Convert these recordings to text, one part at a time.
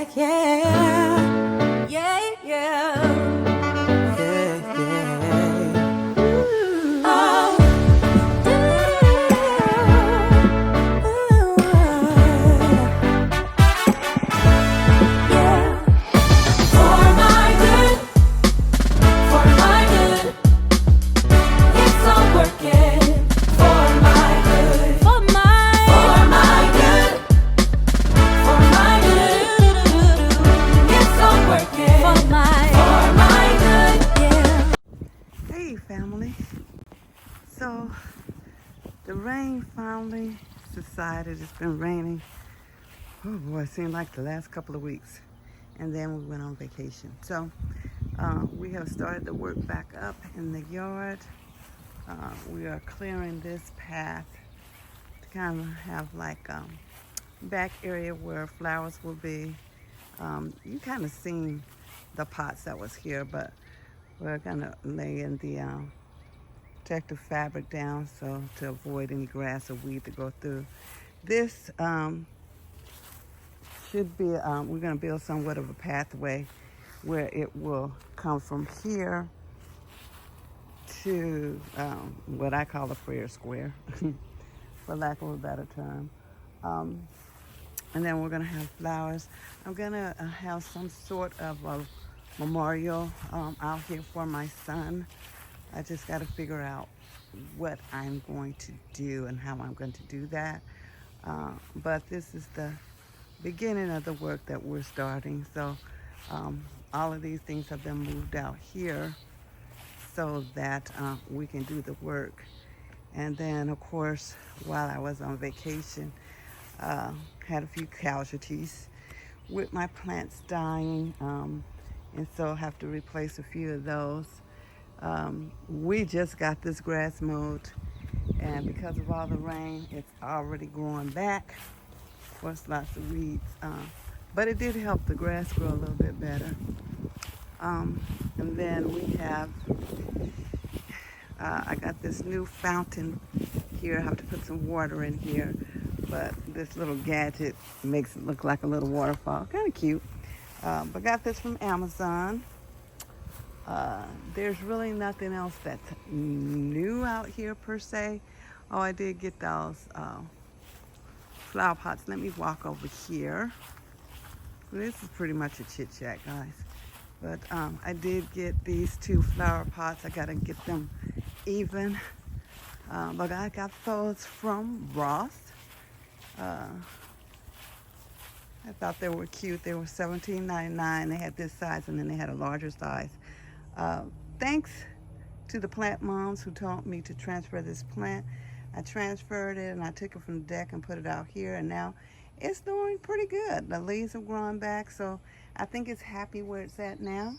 back, yeah, yeah, yeah, yeah, yeah. Ooh. Oh. Hey family, so the rain finally subsided. It's been raining, oh boy, it seemed like the last couple of weeks, and then we went on vacation. So we have started to work back up in the yard. We are clearing this path to kind of have like back area where flowers will be. You kind of seen the pots that was here, but we're gonna lay in the protective fabric down so to avoid any grass or weed to go through. This should be, we're gonna build somewhat of a pathway where it will come from here to what I call a prayer square, for lack of a better term. And then we're gonna have flowers. I'm gonna have some sort of a memorial out here for my son. I just got to figure out what I'm going to do and how I'm going to do that. But this is the beginning of the work that we're starting. So all of these things have been moved out here so that we can do the work. And then, of course, while I was on vacation, had a few casualties with my plants dying. And so have to replace a few of those. We just got this grass mowed, and because of all the rain, it's already growing back. Of course, lots of weeds, but it did help the grass grow a little bit better. And then we have, I got this new fountain here. I have to put some water in here, but this little gadget makes it look like a little waterfall. Kind of cute. But got this from Amazon. There's really nothing else that's new out here per se. Oh, I did get those flower pots. Let me walk over here. This is pretty much a chit chat, guys. But I did get these two flower pots. I gotta get them even. But I got those from Ross. I thought they were cute. They were $17.99. They had this size, and then they had a larger size. Thanks to the plant moms who taught me to transfer this plant. I transferred it and I took it from the deck and put it out here, and now it's doing pretty good. The leaves have grown back, so I think it's happy where it's at now.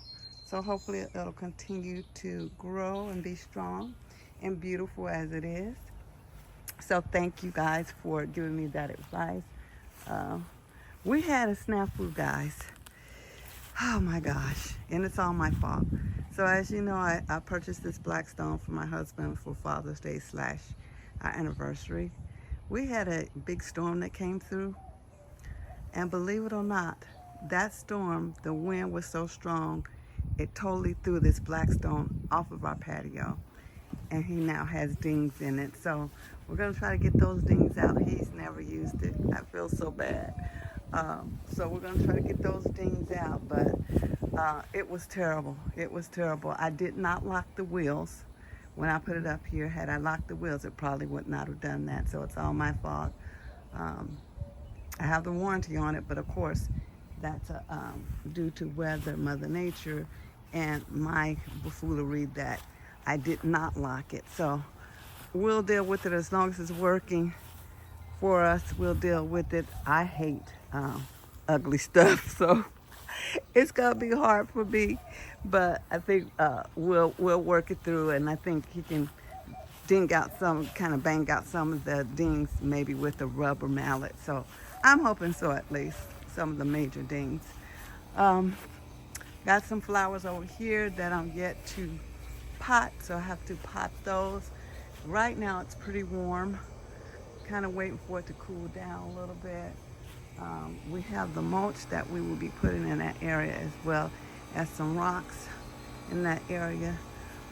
So hopefully it'll continue to grow and be strong and beautiful as it is. So thank you guys for giving me that advice. We had a snafu, guys. Oh my gosh, and it's all my fault. So as you know, I purchased this black stone for my husband for Father's Day / our anniversary. We had a big storm that came through, and believe it or not, that storm, the wind was so strong, it totally threw this black stone off of our patio, and he now has dings in it. So we're gonna try to get those dings out. He's never used it. I feel so bad. So we're gonna try to get those dings out, but it was terrible. It was terrible. I did not lock the wheels when I put it up here. Had I locked the wheels, it probably would not have done that. So it's all my fault. I have the warranty on it, but of course, that's due to weather, Mother Nature, and my buffoonery that I did not lock it. So we'll deal with it as long as it's working for us. We'll deal with it. I hate ugly stuff, so it's gonna be hard for me, but I think we'll work it through, and I think he can bang out some of the dings maybe with a rubber mallet. So I'm hoping so, at least some of the major dings. Got some flowers over here that I'm yet to pot, so I have to pot those. Right now it's pretty warm, kind of waiting for it to cool down a little bit. We have the mulch that we will be putting in that area, as well as some rocks in that area.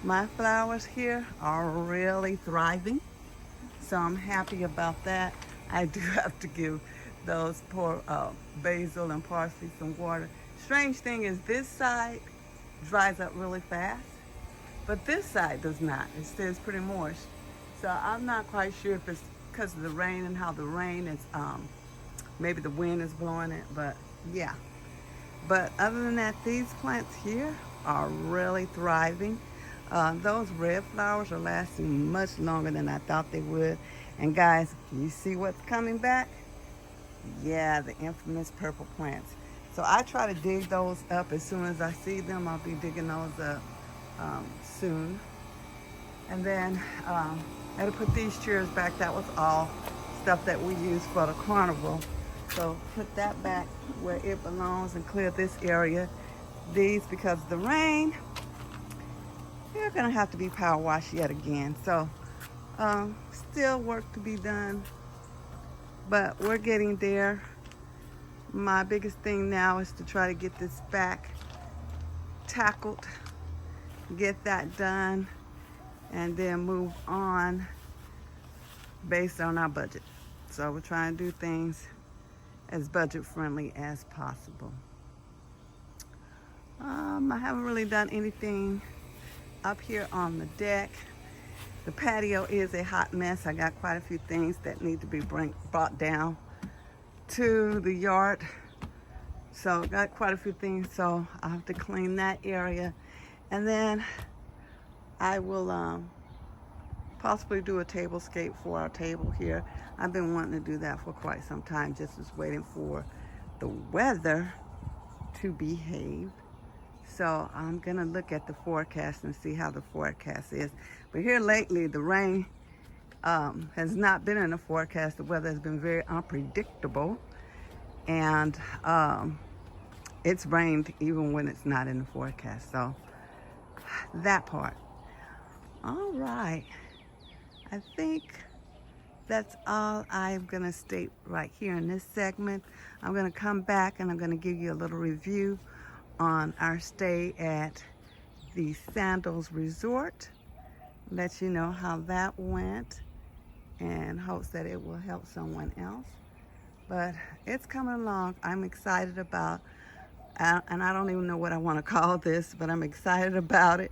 My flowers here are really thriving, so I'm happy about that. I do have to give those poor basil and parsley some water. Strange thing is, this side dries up really fast, but this side does not. It stays pretty moist. So I'm not quite sure if it's because of the rain and how the rain is, maybe the wind is blowing it, but yeah. But other than that, these plants here are really thriving. Those red flowers are lasting much longer than I thought they would. And guys, you see what's coming back? Yeah, the infamous purple plants. So I try to dig those up as soon as I see them. I'll be digging those up soon. And then I had to put these chairs back. That was all stuff that we used for the carnival. So put that back where it belongs and clear this area. These, because of the rain, they're gonna have to be power washed yet again. So still work to be done, but we're getting there. My biggest thing now is to try to get this back tackled, get that done, and then move on based on our budget. So we're trying to do things as budget friendly as possible. I haven't really done anything up here on the deck. The patio is a hot mess. I got quite a few things that need to be brought down to the yard. So got quite a few things, so I have to clean that area. And then I will possibly do a tablescape for our table here. I've been wanting to do that for quite some time, just waiting for the weather to behave. So I'm gonna look at the forecast and see how the forecast is. But here lately, the rain has not been in the forecast. The weather has been very unpredictable, and it's rained even when it's not in the forecast. So that part. All right, I think that's all I'm gonna state right here in this segment. I'm gonna come back and I'm gonna give you a little review on our stay at the Sandals Resort. Let you know how that went, and hopes that it will help someone else. But it's coming along. I'm excited about, and I don't even know what I want to call this, but I'm excited about it.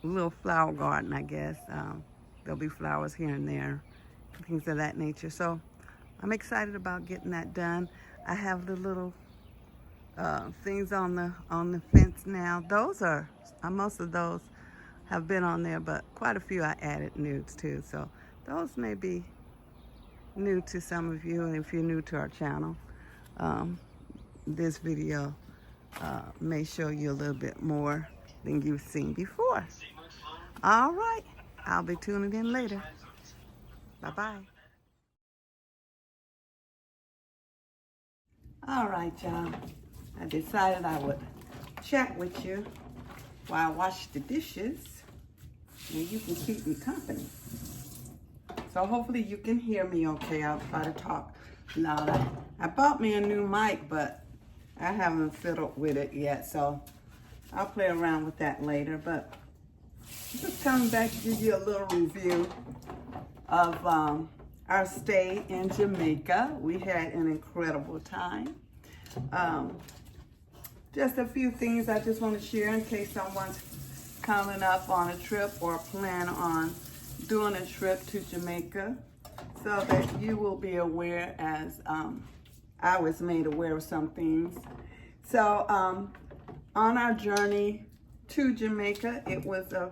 Little flower garden, I guess. There'll be flowers here and there, things of that nature. So I'm excited about getting that done. I have the little things on the fence now. Those are most of those have been on there, but quite a few I added nudes too. So those may be new to some of you, and if you're new to our channel, this video may show you a little bit more than you've seen before. All right, I'll be tuning in later. Bye-bye. All right, y'all. I decided I would chat with you while I wash the dishes, and you can keep me company. So hopefully you can hear me okay. I'll try to talk louder. I bought me a new mic, but I haven't fiddled with it yet, so I'll play around with that later. But just coming back to give you a little review of our stay in Jamaica. We had an incredible time. Just a few things I just want to share in case someone's coming up on a trip or plan on doing a trip to Jamaica, so that you will be aware, as I was made aware of some things. So on our journey to Jamaica, it was a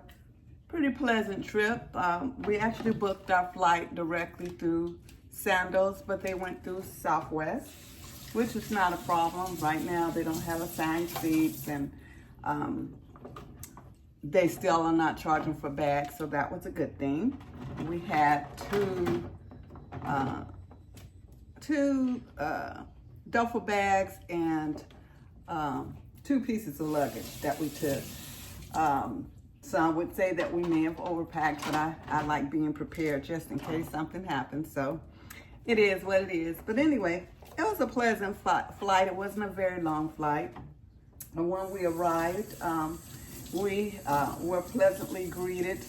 pretty pleasant trip. We actually booked our flight directly through Sandals, but they went through Southwest, which is not a problem. Right now they don't have assigned seats, and they still are not charging for bags, so that was a good thing. We had two duffel bags and 2 pieces of luggage that we took. Some would say that we may have overpacked, but I like being prepared just in case something happens. So it is what it is. But anyway, It was a pleasant flight. It wasn't a very long flight. And when we arrived, we were pleasantly greeted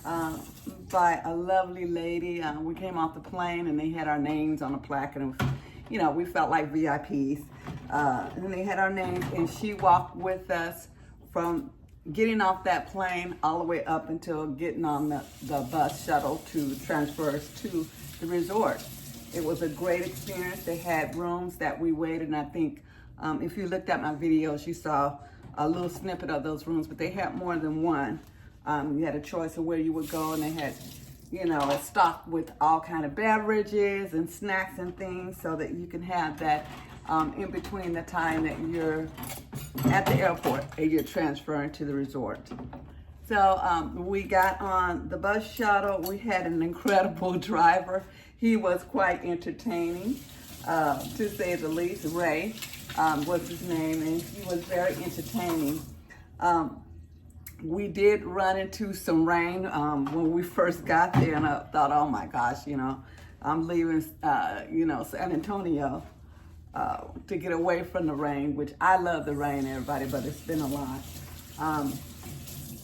by a lovely lady. We came off the plane and they had our names on a placard. And, you know, we felt like VIPs. And they had our names, and she walked with us from getting off that plane all the way up until getting on the bus shuttle to transfer us to the resort. It was a great experience. They had rooms that we waited, and I think if you looked at my videos, you saw a little snippet of those rooms, but they had more than one. You had a choice of where you would go, and they had, you know, a stock with all kind of beverages and snacks and things so that you can have that in between the time that you're at the airport and you're transferring to the resort. So we got on the bus shuttle. We had an incredible driver. He was quite entertaining, to say the least. Ray was his name, and he was very entertaining. We did run into some rain when we first got there, and I thought, oh my gosh, you know, I'm leaving, you know, San Antonio to get away from the rain, which I love the rain, everybody, but it's been a lot.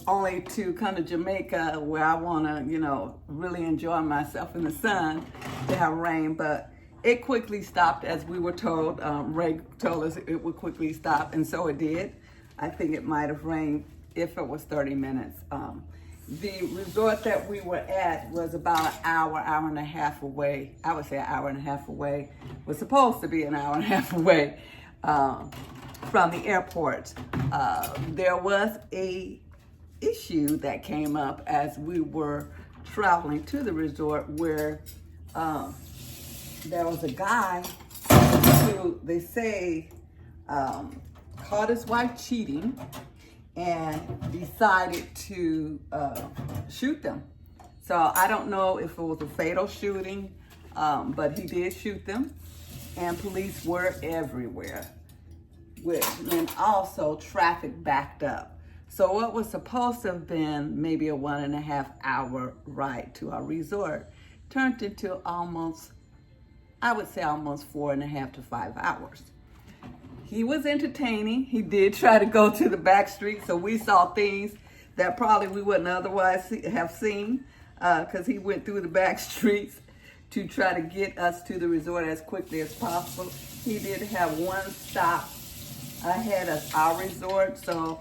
Only to come to Jamaica where I want to, you know, really enjoy myself in the sun to have rain, but it quickly stopped as we were told. Ray told us it would quickly stop, and so it did. I think it might have rained if it was 30 minutes. The resort that we were at was about an hour and a half away. I would say an hour and a half away. It was supposed to be an hour and a half away from the airport. There was a issue that came up as we were traveling to the resort where there was a guy who they say caught his wife cheating and decided to shoot them. So I don't know if it was a fatal shooting, but he did shoot them, and police were everywhere, which meant also traffic backed up. So what was supposed to have been maybe a 1.5 hour ride to our resort turned into almost, I would say almost 4.5 to 5 hours. He was entertaining. He did try to go to the back street, so we saw things that probably we wouldn't otherwise have seen because he went through the back streets to try to get us to the resort as quickly as possible. He did have one stop ahead of our resort, so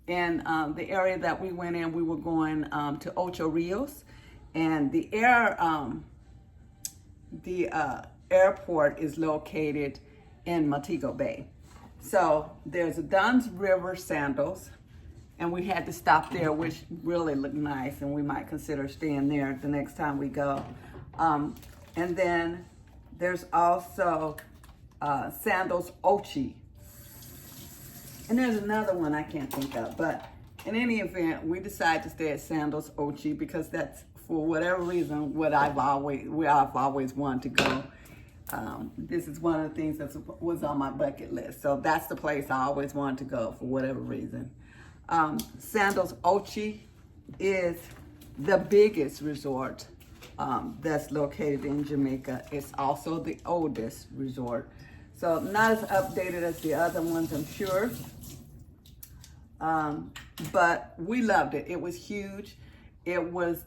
in the area that we went in, we were going to Ocho Rios, and the airport is located in Montego Bay. So there's a Dunn's River Sandals, and we had to stop there, which really looked nice, and we might consider staying there the next time we go. And then there's also Sandals Ochi. And there's another one I can't think of, but in any event, we decided to stay at Sandals Ochi because that's, for whatever reason, where I've always wanted to go. This is one of the things that was on my bucket list. So that's the place I always wanted to go for whatever reason. Sandals Ochi is the biggest resort that's located in Jamaica. It's also the oldest resort. So not as updated as the other ones, I'm sure. But we loved it. It was huge. It was,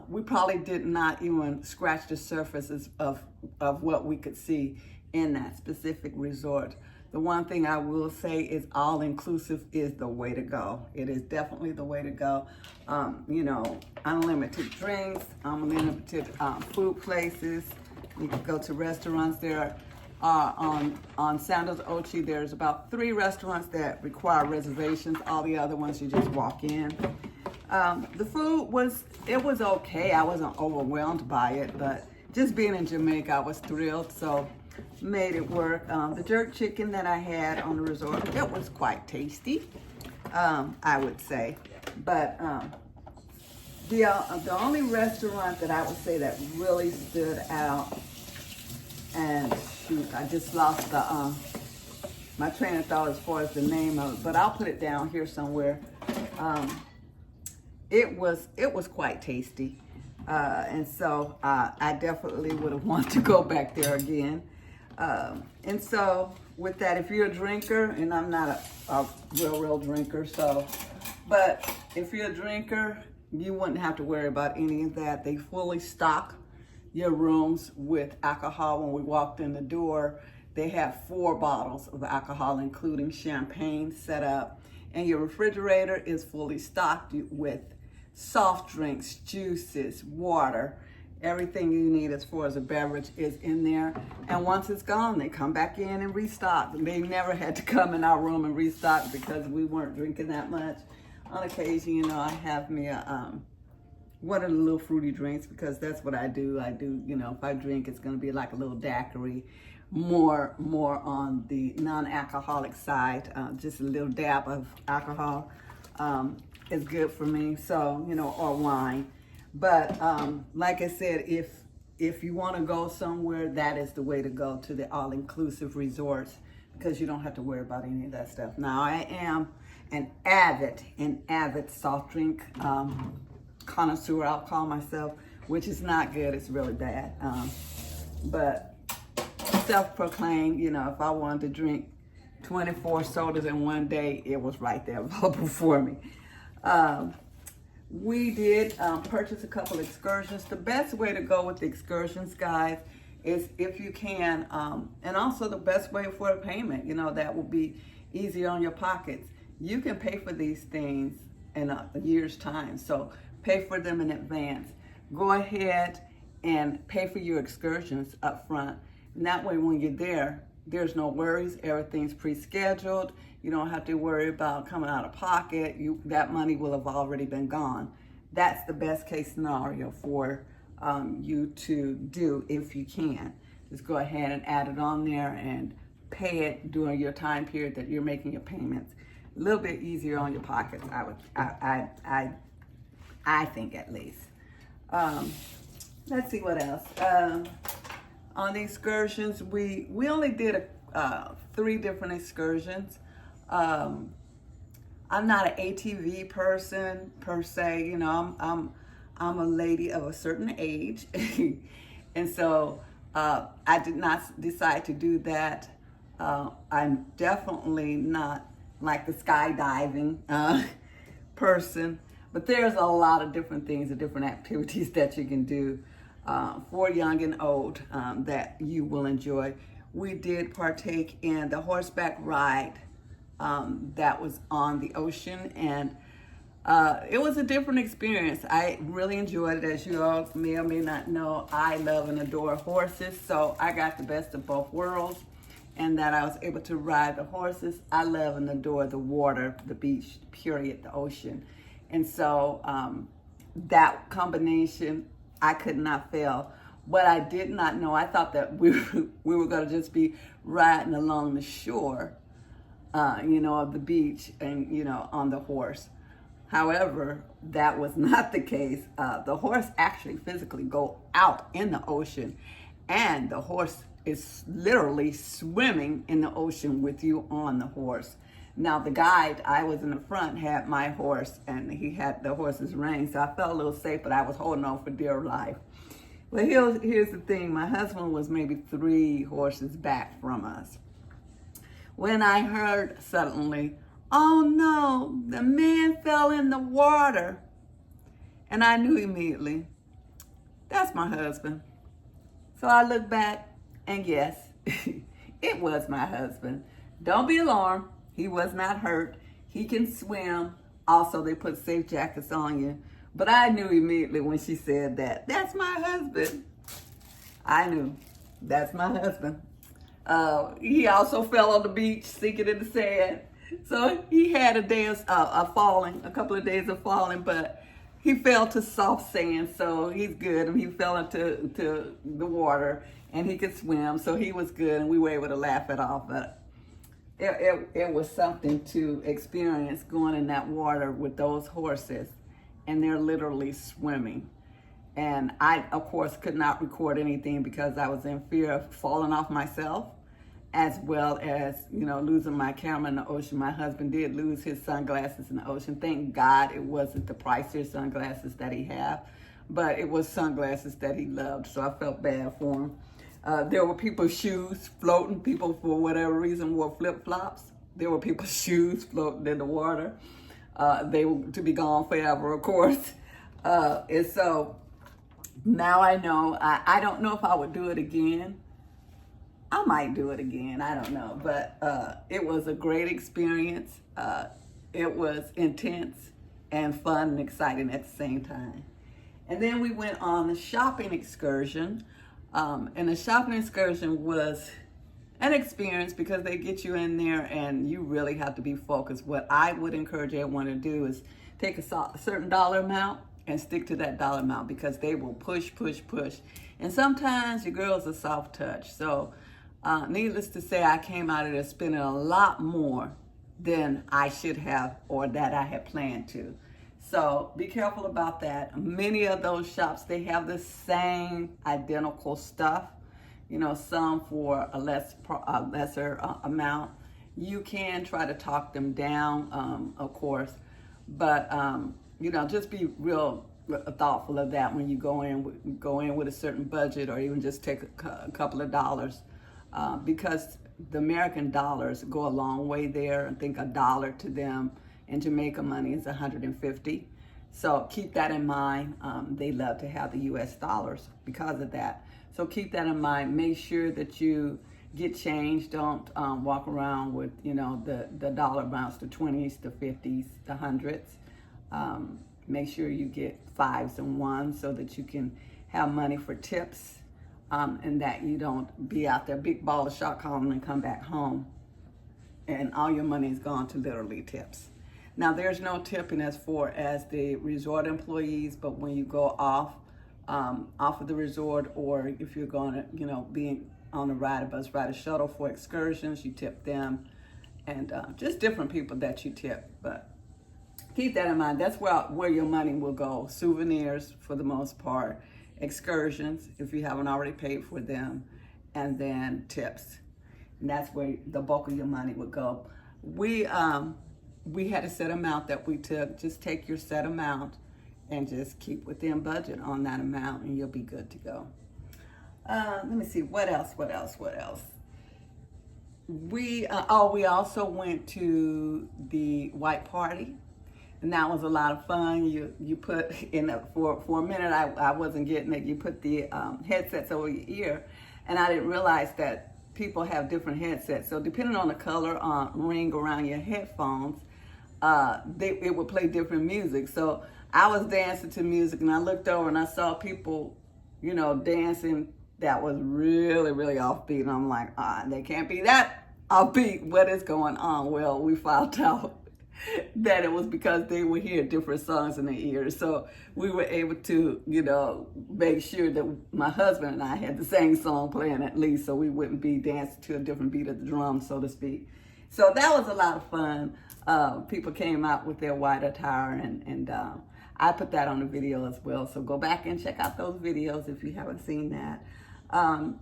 we probably did not even scratch the surfaces of what we could see in that specific resort. The one thing I will say is all-inclusive is the way to go. It is definitely the way to go. You know, unlimited drinks, unlimited food places. You can go to restaurants there. On Sandals Ochi, there's about 3 restaurants that require reservations. All the other ones you just walk in. The food was okay. I wasn't overwhelmed by it, but just being in Jamaica, I was thrilled, so made it work. The jerk chicken that I had on the resort, it was quite tasty, I would say. But the only restaurant that I would say that really stood out, and shoot, I just lost the my train of thought as far as the name of it, but I'll put it down here somewhere. It was quite tasty, and so I definitely would have wanted to go back there again. And so with that, if you're a drinker, and I'm not a real drinker, so, but if you're a drinker, you wouldn't have to worry about any of that. They fully stock your rooms with alcohol. When we walked in the door, they had 4 bottles of alcohol, including champagne set up. And your refrigerator is fully stocked with soft drinks, juices, water. Everything you need as far as a beverage is in there. And once it's gone, they come back in and restock. They never had to come in our room and restock because we weren't drinking that much. On occasion, you know, I have me a, one of the little fruity drinks because that's what I do. I do, you know, if I drink, it's gonna be like a little daiquiri, more on the non-alcoholic side, just a little dab of alcohol is good for me. So, you know, or wine. But like I said, if you want to go somewhere, that is the way to go, to the all-inclusive resorts, because you don't have to worry about any of that stuff. Now, I am an avid soft drink connoisseur, I'll call myself, which is not good. It's really bad. But self-proclaimed, you know, if I wanted to drink 24 sodas in one day, it was right there available for me. We did purchase a couple excursions. The best way to go with the excursions, guys, is if you can, and also the best way for a payment, you know, that will be easier on your pockets. You can pay for these things in a year's time, so pay for them in advance. Go ahead and pay for your excursions up front. And that way when you're there, there's no worries, everything's pre-scheduled. You don't have to worry about coming out of pocket. That money will have already been gone. That's the best case scenario for you to do if you can. Just go ahead and add it on there and pay it during your time period that you're making your payments. A little bit easier on your pockets, I think at least. Let's see what else. On the excursions, we only did 3 different excursions. I'm not an ATV person per se, you know, I'm a lady of a certain age. And so I did not decide to do that. I'm definitely not like the skydiving person, but there's a lot of different things and different activities that you can do for young and old that you will enjoy. We did partake in the horseback ride that was on the ocean, and it was a different experience. I really enjoyed it. As you all may or may not know, I love and adore horses, so I got the best of both worlds, and that I was able to ride the horses. I love and adore the water, the beach, period, the ocean. And so that combination, I could not fail. What I did not know, I thought that we were going to just be riding along the shore, you know, of the beach and, you know, on the horse. However, that was not the case. The horse actually physically go out in the ocean, and the horse is literally swimming in the ocean with you on the horse. Now the guide, I was in the front, had my horse, and he had the horse's rein, so I felt a little safe, but I was holding on for dear life. Well, here's the thing. My husband was maybe 3 horses back from us when I heard suddenly, "Oh no, the man fell in the water." And I knew immediately, that's my husband. So I looked back, and yes, it was my husband. Don't be alarmed. He was not hurt. He can swim. Also, they put safe jackets on you. But I knew immediately when she said that, that's my husband. I knew, that's my husband. He also fell on the beach, sinking in the sand. So he had a day of falling, a couple of days of falling, but he fell to soft sand, so he's good. And he fell into the water, and he could swim, so he was good, and we were able to laugh it off. But it was something to experience going in that water with those horses, and they're literally swimming. And I, of course, could not record anything because I was in fear of falling off myself, as well as, you know, losing my camera in the ocean. My husband did lose his sunglasses in the ocean. Thank God it wasn't the pricier sunglasses that he had, but it was sunglasses that he loved, so I felt bad for him. There were people's shoes floating. People, for whatever reason, wore flip-flops. There were people's shoes floating in the water. They were to be gone forever, of course. And so now I know. I don't know if I would do it again. I might do it again. I don't know. But it was a great experience. It was intense and fun and exciting at the same time. And then we went on the shopping excursion. And the shopping excursion was an experience because they get you in there and you really have to be focused. What I would encourage everyone to do is take a certain dollar amount and stick to that dollar amount, because they will push. And sometimes your girl's a soft touch. So needless to say, I came out of there spending a lot more than I should have or that I had planned to. So be careful about that. Many of those shops, they have the same identical stuff. You know, some for a lesser amount. You can try to talk them down, of course, but you know, just be real thoughtful of that when you go in with a certain budget, or even just take a couple of dollars, because the American dollars go a long way there. I think $1 to them in Jamaica money is 150. So keep that in mind. They love to have the U.S. dollars because of that. So keep that in mind. Make sure that you get change. Don't walk around with, you know, the dollar amounts to 20s, the 50s, the hundreds. Make sure you get 5s and 1s so that you can have money for tips, and that you don't be out there big ball of shot calling and come back home and all your money is gone to literally tips. Now, there's no tipping as far as the resort employees, but when you go off of the resort, or if you're going to, you know, be on a bus ride, a shuttle for excursions, you tip them, and just different people that you tip. But keep that in mind. That's where your money will go. Souvenirs for the most part, excursions if you haven't already paid for them, and then tips. And that's where the bulk of your money would go. We had a set amount that we took. Just take your set amount and just keep within budget on that amount, and you'll be good to go. Let me see, what else? We also went to the white party, and that was a lot of fun. You put in for a minute, I wasn't getting it. You put the headsets over your ear, and I didn't realize that people have different headsets. So depending on the color ring around your headphones, it would play different music. So I was dancing to music, and I looked over and I saw people, you know, dancing that was really, really offbeat. And I'm like, they can't be that offbeat. What is going on? Well, we found out that it was because they would hear different songs in their ears. So we were able to, you know, make sure that my husband and I had the same song playing at least, so we wouldn't be dancing to a different beat of the drum, so to speak. So that was a lot of fun. People came out with their white attire, and I put that on the video as well. So go back and check out those videos if you haven't seen that.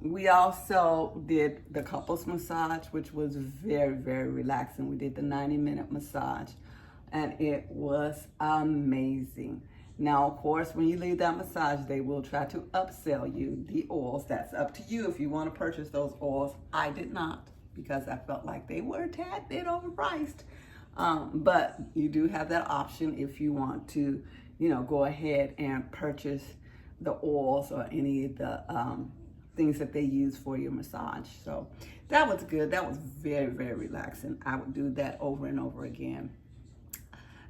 We also did the couples massage, which was very, very relaxing. We did the 90-minute massage, and it was amazing. Now, of course, when you leave that massage, they will try to upsell you the oils. That's up to you if you want to purchase those oils. I did not, because I felt like they were a tad bit overpriced. But you do have that option if you want to, you know, go ahead and purchase the oils or any of the things that they use for your massage. So that was good. That was very, very relaxing. I would do that over and over again.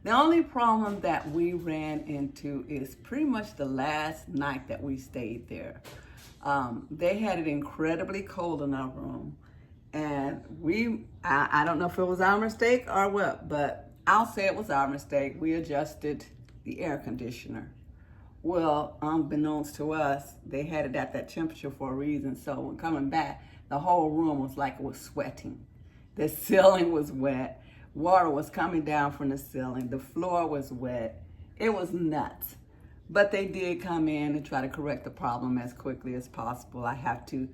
The only problem that we ran into is pretty much the last night that we stayed there. They had it incredibly cold in our room. And I don't know if it was our mistake or what, but I'll say it was our mistake. We adjusted the air conditioner. Well, unbeknownst to us, they had it at that temperature for a reason. So when coming back, the whole room was like it was sweating. The ceiling was wet. Water was coming down from the ceiling. The floor was wet. It was nuts. But they did come in and try to correct the problem as quickly as possible. I have to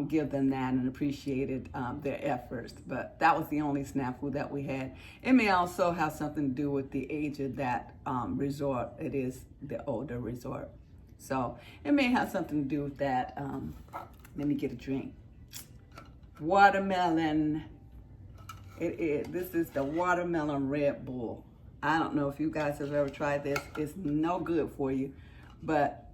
give them that and appreciated their efforts. But that was the only snafu that we had. It may also have something to do with the age of that resort. It is the older resort. So it may have something to do with that. Let me get a drink. Watermelon. This is the watermelon Red Bull. I don't know if you guys have ever tried this. It's no good for you, but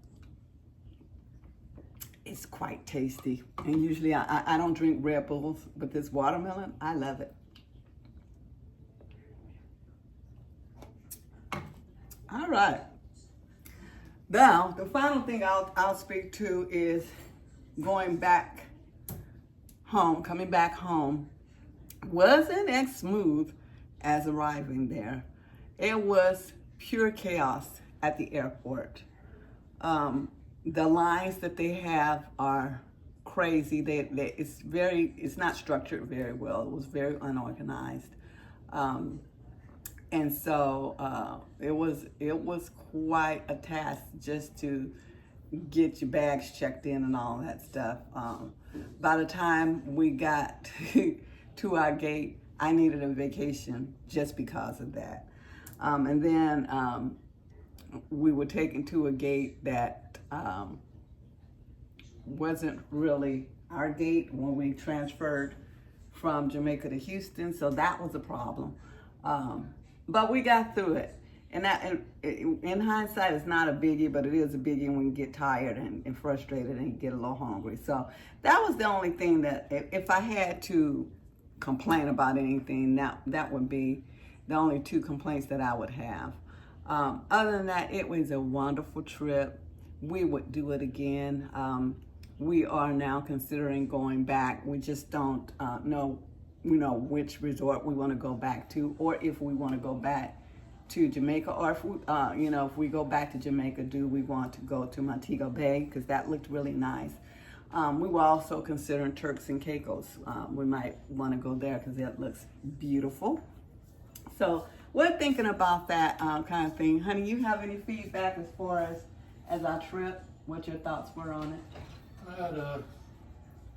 it's quite tasty. And usually I don't drink Red Bulls, but this watermelon, I love it. All right. Now, the final thing I'll speak to is going back home, coming back home. Wasn't as smooth as arriving there. It was pure chaos at the airport. The lines that they have are crazy. It's not structured very well. It was very unorganized. And so it was quite a task just to get your bags checked in and all that stuff. By the time we got to our gate, I needed a vacation just because of that. And then we were taken to a gate that wasn't really our gate when we transferred from Jamaica to Houston, so that was a problem. But we got through it. And that, in hindsight, it's not a biggie, but it is a biggie when you get tired and frustrated and get a little hungry. So that was the only thing that, if I had to complain about anything, that would be the only two complaints that I would have. Other than that, it was a wonderful trip. We would do it again. We are now considering going back. We just don't know which resort we want to go back to, or if we want to go back to Jamaica, or if we, if we go back to Jamaica, do we want to go to Montego Bay, because that looked really nice. We were also considering Turks and Caicos. We might want to go there because that looks beautiful. So we're thinking about that kind of thing. Honey, you have any feedback as far as our trip? What your thoughts were on it? I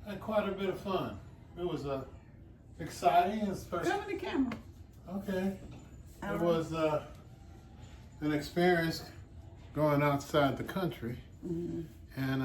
had quite a bit of fun. It was exciting. Cover the camera. Okay. It was an experience going outside the country, and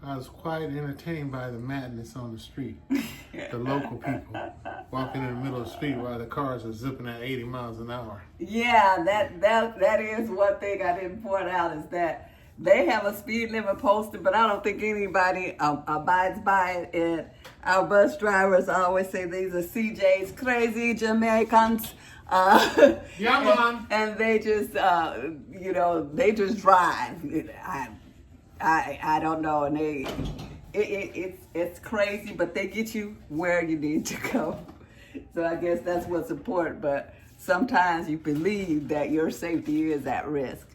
I was quite entertained by the madness on the street. The local people walking in the middle of the street while the cars are zipping at 80 miles an hour. Yeah, that is one thing I didn't point out, is that they have a speed limit posted, but I don't think anybody abides by it. And our bus drivers always say these are CJ's crazy Jamaicans. Yeah, man. And they just, they just drive. I don't know, and it's crazy, but they get you where you need to go. So I guess that's what's important. But sometimes you believe that your safety is at risk.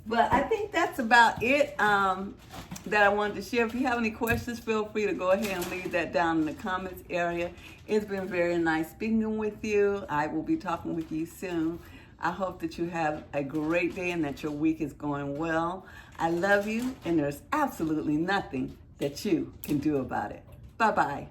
But I think that's about it that I wanted to share. If you have any questions, feel free to go ahead and leave that down in the comments area. It's been very nice speaking with you. I will be talking with you soon. I hope that you have a great day and that your week is going well. I love you, and there's absolutely nothing that you can do about it. Bye-bye.